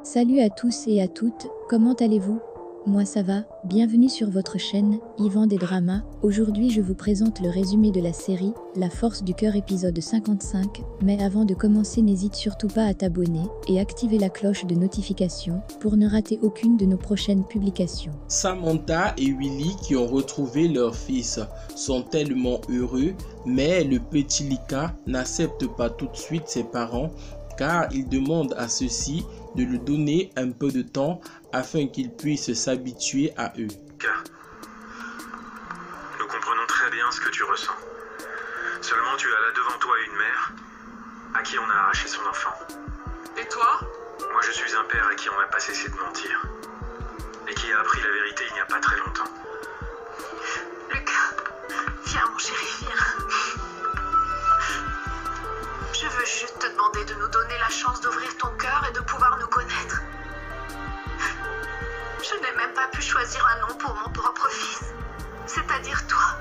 Salut à tous et à toutes, comment allez-vous? Moi ça va, bienvenue sur votre chaîne, Yvan des Dramas. Aujourd'hui je vous présente le résumé de la série, La Force du Cœur épisode 55, mais avant de commencer n'hésite surtout pas à t'abonner et activer la cloche de notification pour ne rater aucune de nos prochaines publications. Samantha et Willy qui ont retrouvé leur fils sont tellement heureux, mais le petit Lika n'accepte pas tout de suite ses parents car il demande à ceux-ci de lui donner un peu de temps afin qu'il puisse s'habituer à eux. Nous comprenons très bien ce que tu ressens. Seulement tu as là devant toi une mère à qui on a arraché son enfant. Et toi? Moi je suis un père à qui on n'a pas cessé de mentir. Et qui a appris la vérité il n'y a pas très longtemps. Lucas, viens mon chéri, viens. Je veux juste te demander de nous donner la chance d'ouvrir ton cœur et de pouvoir nous connaître. Je n'ai même pas pu choisir un nom pour mon propre fils, c'est-à-dire toi.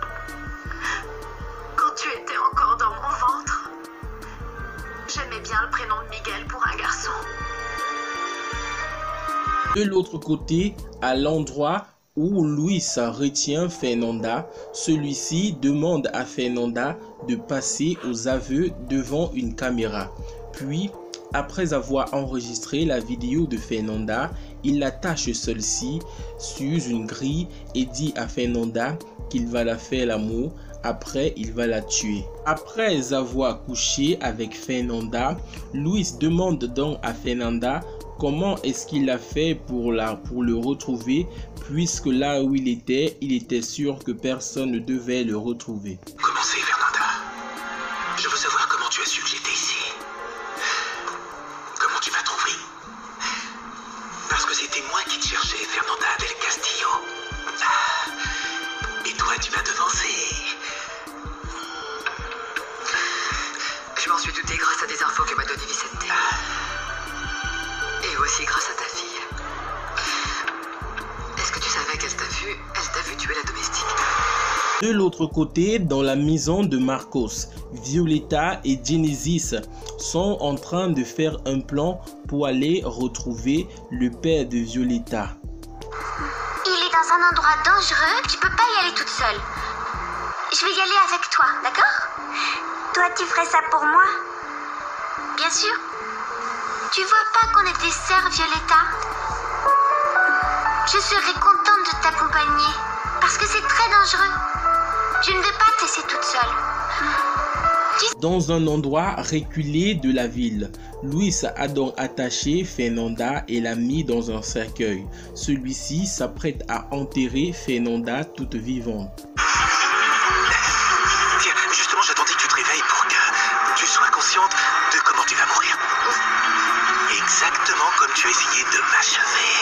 Quand tu étais encore dans mon ventre, j'aimais bien le prénom de Miguel pour un garçon. De l'autre côté, à l'endroit où Luis retient Fernanda, celui-ci demande à Fernanda de passer aux aveux devant une caméra. Puis, après avoir enregistré la vidéo de Fernanda, il attache celle-ci sur une grille et dit à Fernanda qu'il va la faire l'amour. Après, il va la tuer. Après avoir couché avec Fernanda, Luis demande donc à Fernanda comment est-ce qu'il a fait pour le retrouver, puisque là où il était sûr que personne ne devait le retrouver. Comment c'est, Fernanda? Je veux savoir comment tu as su que j'étais ici. Comment tu m'as trouvé? Parce que c'était moi qui te cherchais, Fernanda del Castillo. Et toi, tu m'as devancé. Je m'en suis douté grâce à des infos que m'a donné Vicente. Et aussi grâce à ta fille. Est-ce que tu savais qu'elle t'a vu tuer la domestique? De l'autre côté, dans la maison de Marcos, Violeta et Genesis sont en train de faire un plan pour aller retrouver le père de Violeta. Il est dans un endroit dangereux, tu peux pas y aller toute seule. Je vais y aller avec toi, d'accord? Toi, tu ferais ça pour moi? Bien sûr. Tu vois pas qu'on est des sœurs, Violeta? Je serais contente de t'accompagner, parce que c'est très dangereux. Je ne vais pas te laisser toute seule. Dans un endroit reculé de la ville, Luis a donc attaché Fernanda et l'a mis dans un cercueil. Celui-ci s'apprête à enterrer Fernanda toute vivante. Tiens, justement, j'attendais que tu te réveilles pour que tu sois consciente de comment tu vas mourir. Exactement comme tu as essayé de m'achever.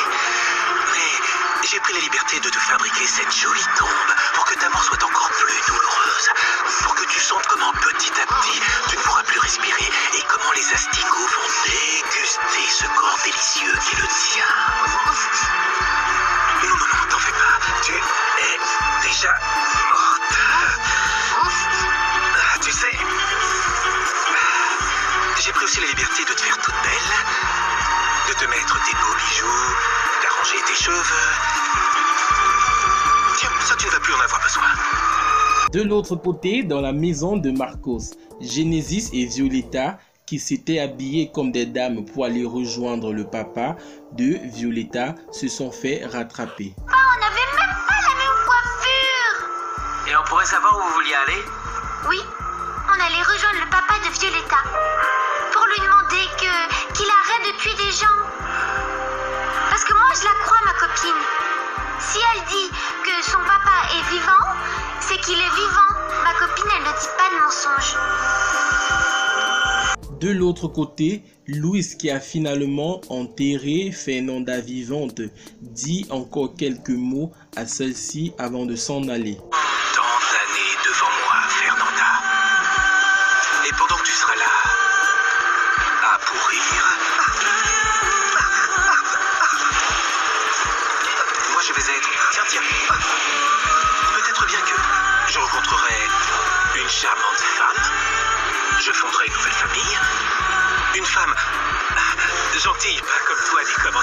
Mais j'ai pris la liberté de te fabriquer cette jolie tombe pour que ta mort soit encore plus douloureuse. Pour que tu sentes comment petit à petit tu ne pourras plus respirer et comment les asticots vont déguster ce corps délicieux qui est le tien. Non, t'en fais pas. Tu es déjà morte. Tu sais, j'ai pris aussi la liberté de te faire toute belle, de te mettre tes beaux bijoux, d'arranger tes cheveux. Tiens, ça tu ne vas plus en avoir besoin. De l'autre côté, dans la maison de Marcos, Genesis et Violeta, qui s'étaient habillés comme des dames pour aller rejoindre le papa de Violeta, se sont fait rattraper. Oh, on n'avait même pas la même coiffure. Et on pourrait savoir où vous vouliez aller? Oui, on allait rejoindre le papa de Violeta pour lui demander qu'il arrête de tuer des gens. Parce que moi, je la crois, ma copine. Si elle dit que son papa est vivant, c'est qu'il est vivant. Ma copine, elle ne dit pas de mensonge. De l'autre côté, Luis, qui a finalement enterré Fernanda vivante, dit encore quelques mots à celle-ci avant de s'en aller. Tant d'années devant moi, Fernanda. Et pendant que tu seras là, à pourrir, moi je vais être... Tiens. Peut-être bien que je rencontrerai une charmante femme. Je fonderai une nouvelle famille. Une femme gentille, pas comme toi, dit comment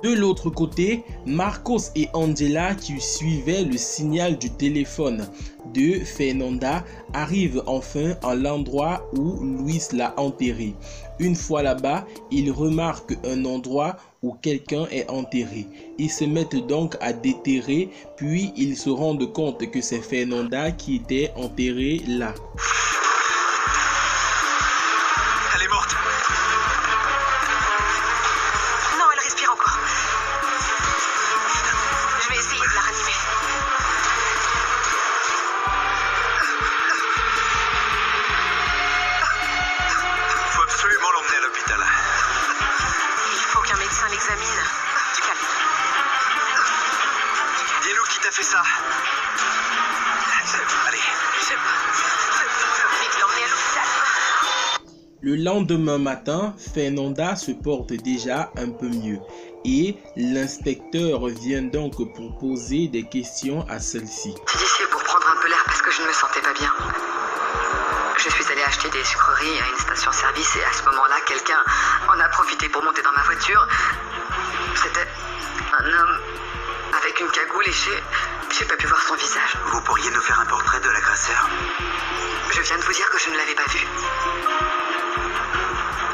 De l'autre côté, Marcos et Angela, qui suivaient le signal du téléphone de Fernanda, arrivent enfin à l'endroit où Luis l'a enterré. Une fois là-bas, ils remarquent un endroit où quelqu'un est enterré. Ils se mettent donc à déterrer, puis ils se rendent compte que c'est Fernanda qui était enterrée là. Elle est morte. Non, elle respire encore. Je vais essayer de la ranimer. Faut absolument l'emmener à l'hôpital. Il faut qu'un médecin l'examine. Du calme. Dis-nous qui t'a fait ça. Allez. Je sais pas. J'ai envie de l'emmener à l'hôpital. Le lendemain matin, Fernanda se porte déjà un peu mieux et l'inspecteur vient donc pour poser des questions à celle-ci. J'ai dit ici pour prendre un peu l'air parce que je ne me sentais pas bien. Je suis allée acheter des sucreries à une station-service et à ce moment-là, quelqu'un en a profité pour monter dans ma voiture. C'était un homme avec une cagoule et j'ai pas pu voir son visage. Vous pourriez nous faire un portrait de l'agresseur? Je viens de vous dire que je ne l'avais pas vu.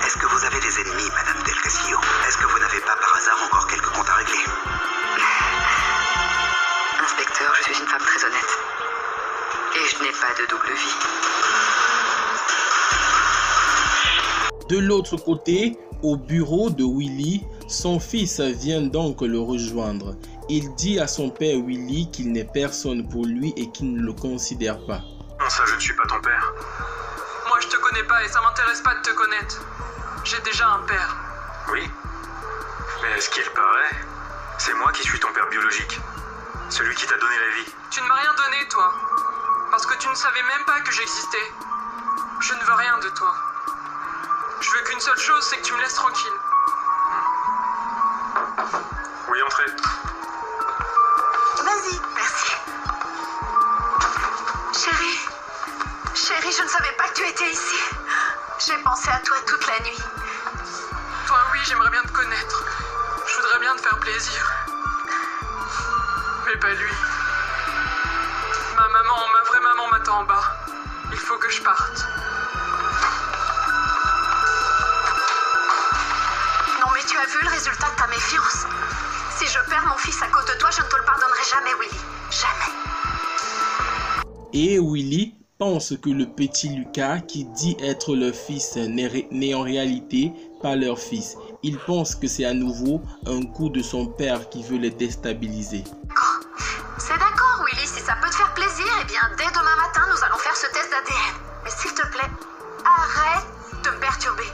Est-ce que vous avez des ennemis, Madame Del Castillo? Est-ce que vous n'avez pas par hasard encore quelques comptes à régler? Inspecteur, je suis une femme très honnête. Et je n'ai pas de double vie. De l'autre côté, au bureau de Willy, son fils vient donc le rejoindre. Il dit à son père Willy qu'il n'est personne pour lui et qu'il ne le considère pas. Non, ça, je ne suis pas ton père. Moi, je te connais pas et ça m'intéresse pas de te connaître. J'ai déjà un père. Oui. Mais ce qu'il paraît, c'est moi qui suis ton père biologique. Celui qui t'a donné la vie. Tu ne m'as rien donné, toi. Parce que tu ne savais même pas que j'existais. Je ne veux rien de toi. Je veux qu'une seule chose, c'est que tu me laisses tranquille. Oui, entrez. Vas-y, merci. Chérie, je ne savais pas que tu étais ici. J'ai pensé à toi toute la nuit. Toi, oui, j'aimerais bien te connaître. Je voudrais bien te faire plaisir. Mais pas lui. Ma vraie maman m'attend en bas. Il faut que je parte. Non mais tu as vu le résultat de ta méfiance. Si je perds mon fils à cause de toi, je ne te le pardonnerai jamais, Willy. Jamais. Et Willy pense que le petit Lucas qui dit être leur fils n'est en réalité pas leur fils. Il pense que c'est à nouveau un coup de son père qui veut les déstabiliser. C'est d'accord, Willy, si ça peut te faire plaisir, eh bien, dès demain matin, nous allons faire ce test d'ADN. Mais s'il te plaît, arrête de me perturber.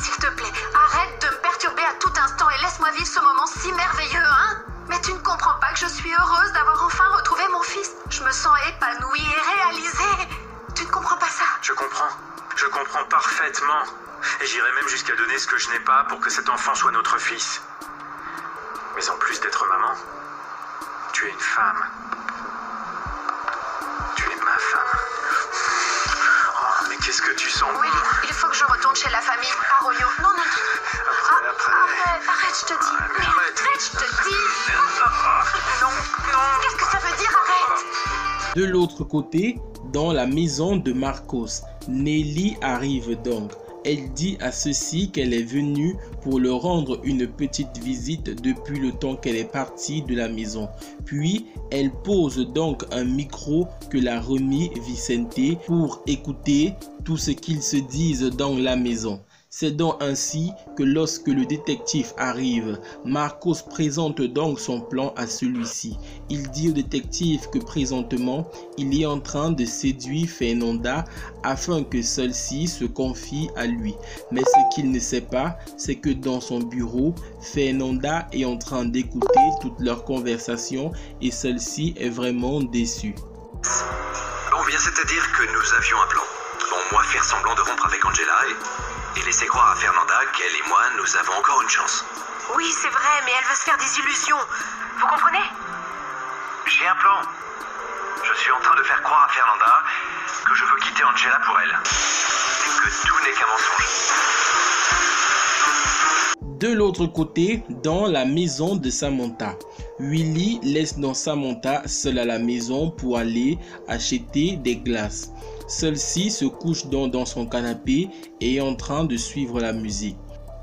S'il te plaît, arrête de me perturber à tout instant et laisse-moi vivre ce moment si merveilleux, hein? Mais tu ne comprends pas que je suis heureuse d'avoir enfin retrouvé mon fils. Je me sens épanouie et réalisée. Tu ne comprends pas ça? Je comprends parfaitement. Et j'irai même jusqu'à donner ce que je n'ai pas pour que cet enfant soit notre fils. Mais en plus d'être maman, tu es une femme. Tu es ma femme. Oh, mais qu'est-ce que tu sens? Oui, il faut que je retourne chez la famille Arroyo. Non. Arrête, je te dis. Mais arrête, je te dis. Non. Qu'est-ce que ça veut dire, arrête? De l'autre côté, dans la maison de Marcos, Nelly arrive donc. Elle dit à ceux-ci qu'elle est venue pour leur rendre une petite visite depuis le temps qu'elle est partie de la maison. Puis, elle pose donc un micro que l'a remis Vicente pour écouter tout ce qu'ils se disent dans la maison. C'est donc ainsi que lorsque le détective arrive, Marcos présente donc son plan à celui-ci. Il dit au détective que présentement, il est en train de séduire Fernanda afin que celle-ci se confie à lui. Mais ce qu'il ne sait pas, c'est que dans son bureau, Fernanda est en train d'écouter toute leur conversation et celle-ci est vraiment déçue. Bon, bien, c'est-à-dire que nous avions un plan. Bon, moi, faire semblant de rompre avec Angela et laisser croire à Fernanda qu'elle et moi, nous avons encore une chance. Oui, c'est vrai, mais elle veut se faire des illusions. Vous comprenez? J'ai un plan. Je suis en train de faire croire à Fernanda que je veux quitter Angela pour elle. Et que tout n'est qu'un mensonge. De l'autre côté, dans la maison de Samantha, Willy laisse donc Samantha seule à la maison pour aller acheter des glaces. Celle-ci se couche donc dans son canapé et est en train de suivre la musique.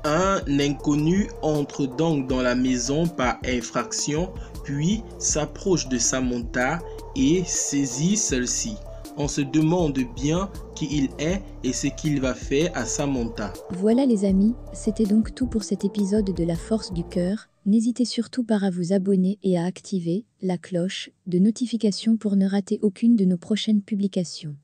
Un inconnu entre donc dans la maison par effraction, puis s'approche de Samantha et saisit celle-ci. On se demande bien qui il est et ce qu'il va faire à Samantha. Voilà les amis, c'était donc tout pour cet épisode de La Force du Cœur. N'hésitez surtout pas à vous abonner et à activer la cloche de notification pour ne rater aucune de nos prochaines publications.